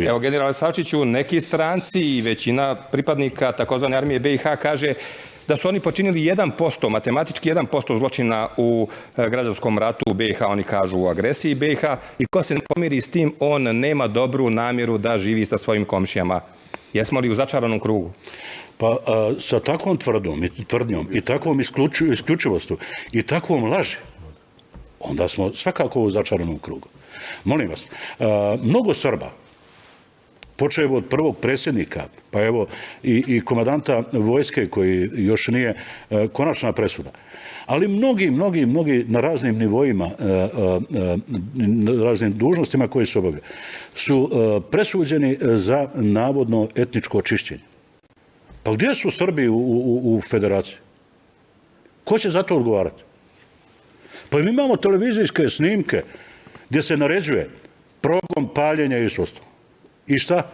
Evo, generale Savčiću, neki stranci i većina pripadnika takozvane armije BiH kaže da su oni počinili 1%, matematički 1% zločina u građanskom ratu u BiH, oni kažu u agresiji BiH, i ko se ne pomiri s tim, on nema dobru namjeru da živi sa svojim komšijama. Jesmo li u začaranom krugu? Pa sa takvom tvrdnjom i takvom isključivostu i takvom laži, onda smo svakako u začaranom krugu. Molim vas, mnogo Srba, počev od prvog predsjednika, pa evo i komandanta vojske koji još nije konačna presuda, ali mnogi na raznim nivoima, na raznim dužnostima koje su obavljali, su presuđeni za navodno etničko čišćenje. Pa gdje su Srbi u federaciji? Ko će za to odgovarati? Pa mi imamo televizijske snimke gdje se naređuje progon, paljenje i sve ostalo. I šta?